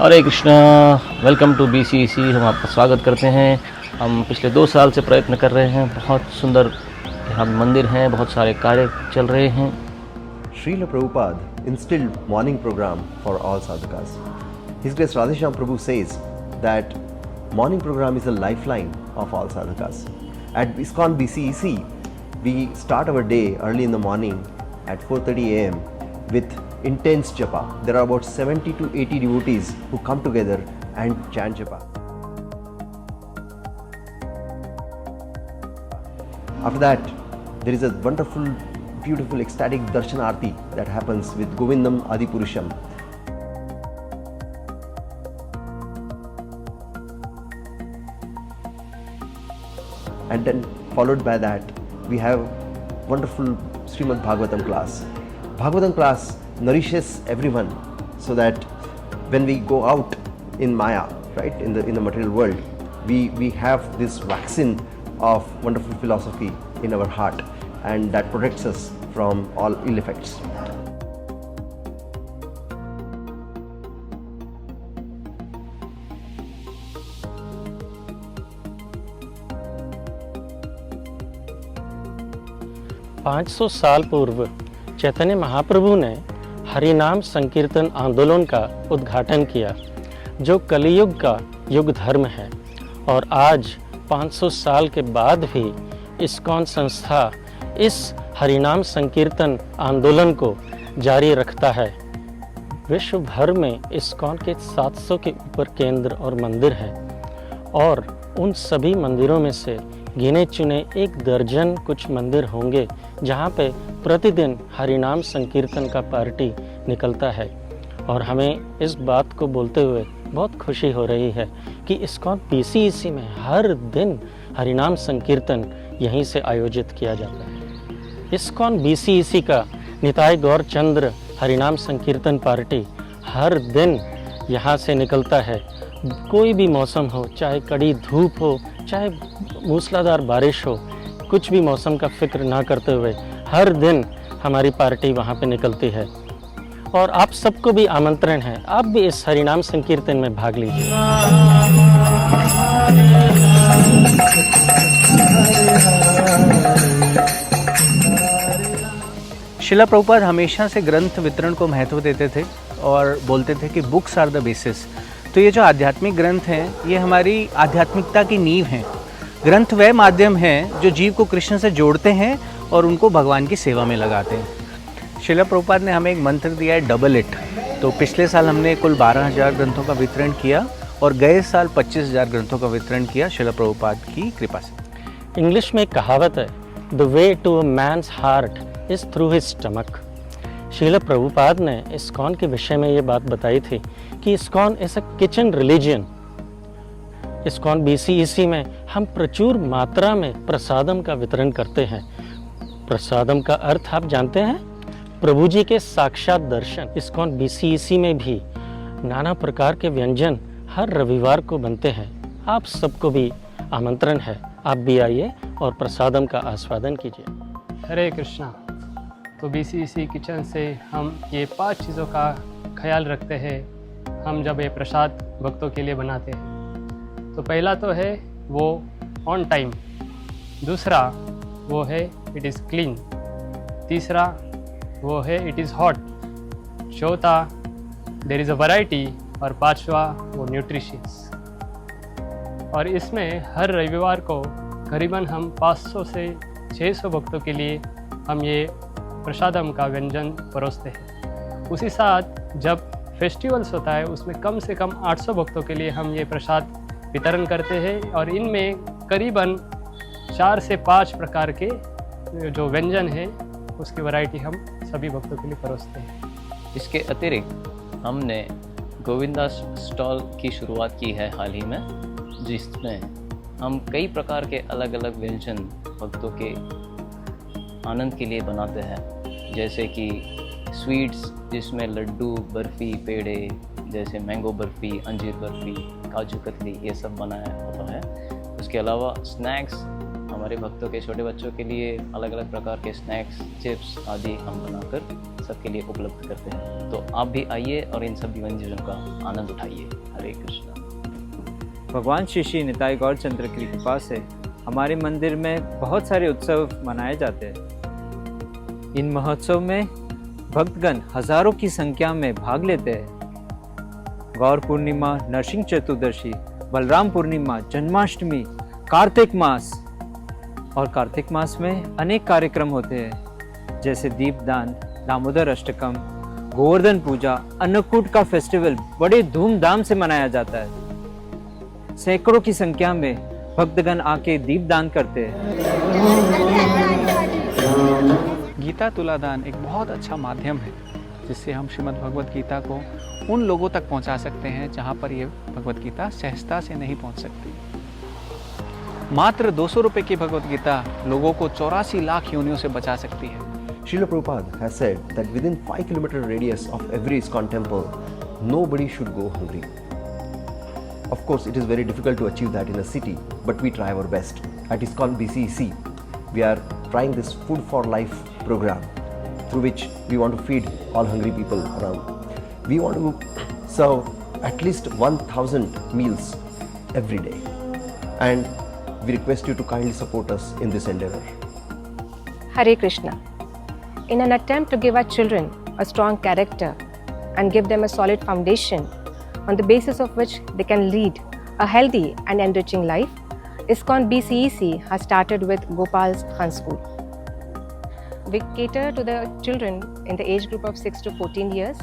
Hare Krishna. Welcome to BCEC। हम आपका स्वागत करते हैं। हम पिछले 2 साल से प्रयत्न कर रहे हैं। बहुत सुंदर यहाँ मंदिर हैं, बहुत सारे कार्य चल रहे हैं। Srila Prabhupada instilled morning program for all sadhakas. His Grace Radheshyam Prabhu says that morning program is a lifeline of all sadhakas. At ISKCON BCEC, we start our day early in the morning at 4:30 a.m. with intense japa. There are about 70 to 80 devotees who come together and chant japa. After that, there is a wonderful, beautiful, ecstatic darshan aarti that happens with Govindam Adipurusham. And then followed by that, we have wonderful Srimad Bhagavatam class. Bhagavatam class nourishes everyone so that when we go out in Maya, right, in the material world, we have this vaccine of wonderful philosophy in our heart, and that protects us from all ill effects. पाँच 500 साल पूर्व चैतन्य महाप्रभु ने हरिनाम संकीर्तन आंदोलन का उद्घाटन किया, जो कलियुग का युग धर्म है। और आज 500 साल के बाद भी ISKCON संस्था इस हरिनाम संकीर्तन आंदोलन को जारी रखता है। विश्व भर में ISKCON के 700 के ऊपर केंद्र और मंदिर हैं, और उन सभी मंदिरों में से गिने चुने 1 दर्जन कुछ मंदिर होंगे जहाँ पे प्रतिदिन हरिनाम संकीर्तन का पार्टी निकलता है। और हमें इस बात को बोलते हुए बहुत खुशी हो रही है कि ISKCON BCEC में हर दिन हरिनाम संकीर्तन यहीं से आयोजित किया जाता है। ISKCON BCEC का निताई गौर चंद्र हरिनाम संकीर्तन पार्टी हर दिन यहाँ से निकलता है। कोई भी मौसम हो, चाहे कड़ी धूप हो, चाहे मूसलाधार बारिश हो, कुछ भी मौसम का फिक्र ना करते हुए हर दिन हमारी पार्टी वहाँ पे निकलती है। और आप सबको भी आमंत्रण है, आप भी इस हरिनाम संकीर्तन में भाग लीजिए। शिला प्रभुपाद हमेशा से ग्रंथ वितरण को महत्व देते थे और बोलते थे कि बुक्स आर द बेसिस। तो ये जो आध्यात्मिक ग्रंथ हैं, ये हमारी आध्यात्मिकता की नींव हैं। ग्रंथ वह माध्यम हैं जो जीव को कृष्ण से जोड़ते हैं और उनको भगवान की सेवा में लगाते हैं। शिला प्रभुपाद ने हमें एक मंत्र दिया है, डबल इट। तो पिछले साल हमने कुल 12,000 ग्रंथों का वितरण किया और गए साल 25,000 ग्रंथों का वितरण किया शिला प्रभुपाद की कृपा से। इंग्लिश में कहावत है, the way to a man's heart is through his stomach. Srila Prabhupada ने ISKCON के विषय में ये बात बताई थी कि ISKCON is a kitchen religion. ISKCON BCEC में हम प्रचुर मात्रा में प्रसादम का वितरण करते हैं। प्रसादम का अर्थ आप जानते हैं, प्रभु जी के साक्षात दर्शन। ISKCON BCEC में भी नाना प्रकार के व्यंजन हर रविवार को बनते हैं। आप सबको भी आमंत्रण है, आप भी आइए और प्रसादम का आस्वादन कीजिए। हरे कृष्णा। तो BCEC किचन से हम ये 5 चीज़ों का ख्याल रखते हैं हम जब ये प्रसाद भक्तों के लिए बनाते हैं। तो पहला तो है वो ऑन टाइम, दूसरा वो है इट इज़ क्लीन, तीसरा वो है इट इज़ हॉट, चौथा देयर इज़ अ वैरायटी, और पांचवा वो न्यूट्रिशियस। और इसमें हर रविवार को करीबन हम 500 से 600 भक्तों के लिए हम ये प्रसादम का व्यंजन परोसते हैं। उसी साथ जब फेस्टिवल्स होता है उसमें कम से कम 800 भक्तों के लिए हम ये प्रसाद वितरण करते हैं, और इनमें करीबन 4 से 5 प्रकार के जो व्यंजन है उसकी वैरायटी हम सभी भक्तों के लिए परोसते हैं। इसके अतिरिक्त हमने गोविंदा स्टॉल की शुरुआत की है हाल ही में, जिसमें हम कई प्रकार के अलग अलग व्यंजन भक्तों के आनंद के लिए बनाते हैं। जैसे कि स्वीट्स जिसमें लड्डू, बर्फ़ी, पेड़े, जैसे मैंगो बर्फ़ी, अंजीर बर्फ़ी, काजू कतली, ये सब बनाया होता है। उसके अलावा स्नैक्स, हमारे भक्तों के छोटे बच्चों के लिए अलग अलग प्रकार के स्नैक्स, चिप्स आदि हम बनाकर सबके लिए उपलब्ध करते हैं। तो आप भी आइए और इन सभी व्यंजनों का आनंद उठाइए। हरे कृष्णा। भगवान श्री श्री निताई गौरचंद्र की कृपा से हमारे मंदिर में बहुत सारे उत्सव मनाए जाते हैं। इन महोत्सव में भक्तगण हजारों की संख्या में भाग लेते हैं। गौर पूर्णिमा, नरसिंह चतुर्दशी, बलराम पूर्णिमा, जन्माष्टमी, कार्तिक मास, और कार्तिक मास में अनेक कार्यक्रम होते हैं जैसे दीपदान, दामोदर अष्टकम, गोवर्धन पूजा, अन्नकूट का फेस्टिवल बड़े धूमधाम से मनाया जाता है। सैकड़ों की संख्या में भक्तगण आके दीपदान करते हैं। गीता तुलादान एक बहुत अच्छा माध्यम है जिससे हम श्रीमद् भगवत गीता को उन लोगों तक पहुंचा सकते हैं जहां पर ये भगवत गीता सहजता से नहीं पहुंच सकती। मात्र 200 रुपए की भगवत गीता लोगों को 84 लाख योनियों से बचा सकती है। Srila Prabhupada has said that within 5 km radius of every ISKCON temple, nobody should go hungry. Of course, it is very difficult to achieve that in a city, but we try our best. At ISKCON BCEC, we are trying this Food for Life program, through which we want to feed all hungry people around. We want to serve at least 1,000 meals every day. And we request you to kindly support us in this endeavor. Hare Krishna. In an attempt to give our children a strong character and give them a solid foundation on the basis of which they can lead a healthy and enriching life, ISKCON BCEC has started with Gopal's Fun School. We cater to the children in the age group of 6 to 14 years.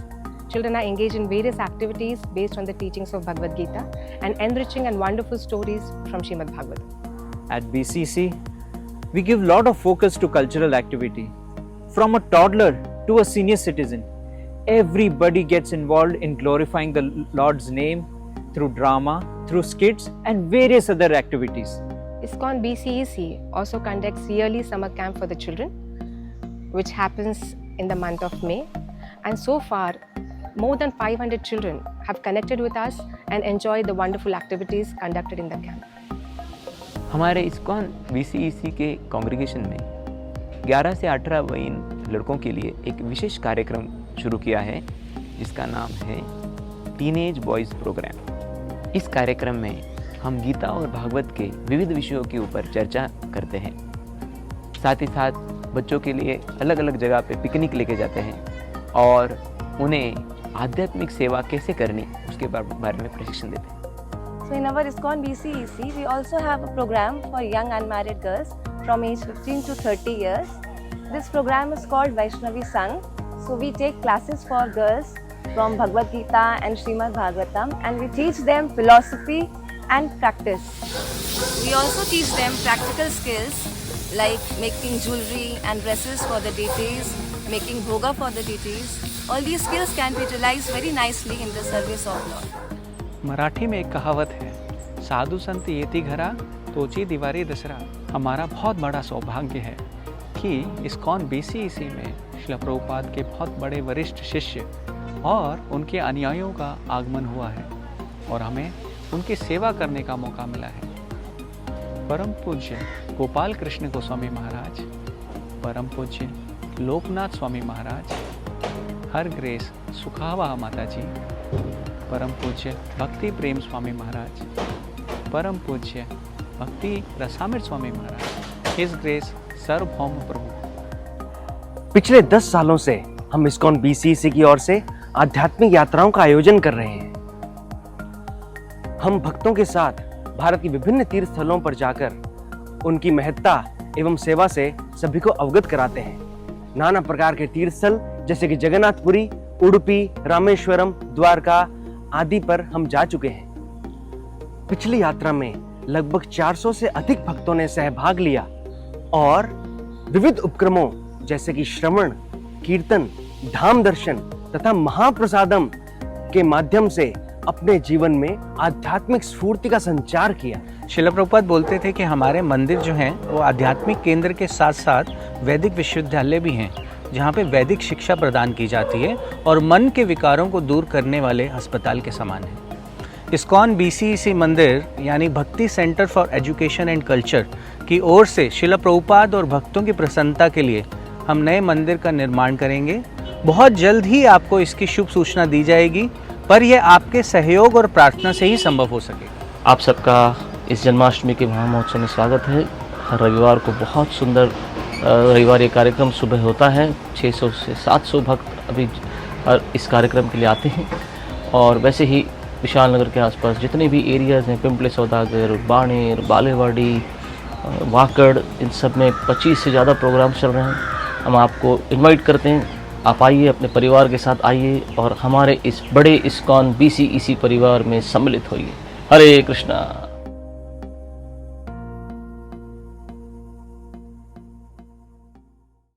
Children are engaged in various activities based on the teachings of Bhagavad Gita and enriching and wonderful stories from Srimad Bhagavatam. At BCC, we give lot of focus to cultural activity. From a toddler to a senior citizen, everybody gets involved in glorifying the Lord's name through drama, through skits and various other activities. ISKCON BCEC also conducts yearly summer camp for the children, which happens in the month of May. And so far, more than 500 children have connected with us and enjoyed the wonderful activities conducted in the camp. हमारे ISKCON BCEC के congregation में 11 से 18 वयीन लड़कों के लिए एक विशेष कार्यक्रम शुरू किया है जिसका नाम है टीनेज बॉयज़ प्रोग्राम। इस कार्यक्रम में हम गीता और भागवत के विविध विषयों के ऊपर चर्चा करते हैं। साथ ही साथ बच्चों के लिए अलग अलग जगह पे पिकनिक लेके जाते हैं और उन्हें आध्यात्मिक सेवा कैसे करनी उसके बारे में प्रशिक्षण देते हैं। So in our ISKCON BCEC, we also have a program for young unmarried girls from age 15 to 30 years. This program is called Vaishnavi Sangh. So we take classes for girls from Bhagavad Gita and Srimad Bhagavatam, and we teach them philosophy and practice. We also teach them practical skills like making jewelry and dresses for the deities, making bhoga for the deities. All these skills can be utilized very nicely in the service of Lord. Marathi में एक कहावत है, साधु संत येती घरा तोची दीवारी दसरा। हमारा बहुत बड़ा सौभाग्य है कि ISKCON BCEC में श्रील प्रभुपाद के बहुत बड़े वरिष्ठ शिष्य और उनके अनुयायियों का आगमन हुआ है और हमें उनकी सेवा करने का मौका मिला है। परम पूज्य गोपाल कृष्ण गोस्वामी महाराज, परम पूज्य लोकनाथ स्वामी महाराज, हर ग्रेस सुखावा माता जी, परम पूज्य भक्ति प्रेम स्वामी महाराज, परम पूज्य भक्ति रसामृत स्वामी महाराज, हिज ग्रेस सार्वभौम प्रभु। पिछले 10 सालों से हम ISKCON BCEC की ओर से आध्यात्मिक यात्राओं का आयोजन कर रहे हैं। हम भक्तों के साथ भारत की विभिन्न तीर्थ स्थलों पर जाकर उनकी महत्ता एवं सेवा से सभी को अवगत कराते हैं। नाना प्रकार के तीर्थ स्थल जैसे कि जगन्नाथपुरी, उडुपी, रामेश्वरम, द्वारका आदि पर हम जा चुके हैं। पिछली यात्रा में लगभग 400 से अधिक भक्तों ने सहभाग लिया और विविध उपक्रमों जैसे कि श्रवण, कीर्तन, धाम दर्शन तथा महाप्रसादम के माध्यम से अपने जीवन में आध्यात्मिक स्फूर्ति का संचार किया। श्रील प्रभुपाद बोलते थे कि हमारे मंदिर जो हैं वो आध्यात्मिक केंद्र के साथ साथ वैदिक विश्वविद्यालय भी हैं जहाँ पे वैदिक शिक्षा प्रदान की जाती है और मन के विकारों को दूर करने वाले अस्पताल के समान है। ISKCON BCEC मंदिर यानी भक्ति centre for education and culture की ओर से श्रील प्रभुपाद और भक्तों की प्रसन्नता के लिए हम नए मंदिर का निर्माण करेंगे बहुत जल्द ही आपको इसकी शुभ सूचना दी जाएगी, पर यह आपके सहयोग और प्रार्थना से ही संभव हो सकेगा। आप सबका इस जन्माष्टमी के महामहोत्सव में स्वागत है। हर रविवार को बहुत सुंदर रविवार ये कार्यक्रम सुबह होता है। 600 से 700 भक्त अभी इस कार्यक्रम के लिए आते हैं। और वैसे ही विशाल नगर के आसपास जितने भी एरियाज़ हैं, पिंपले सौदागर, बाणेर, बालेवाड़ी, वाकड़, इन सब में 25 से ज़्यादा प्रोग्राम चल रहे हैं। हम आपको इनवाइट करते हैं, आप आइए, अपने परिवार के साथ आइए और हमारे इस बड़े इस्कॉन BCEC परिवार में सम्मिलित होइए। हरे कृष्णा।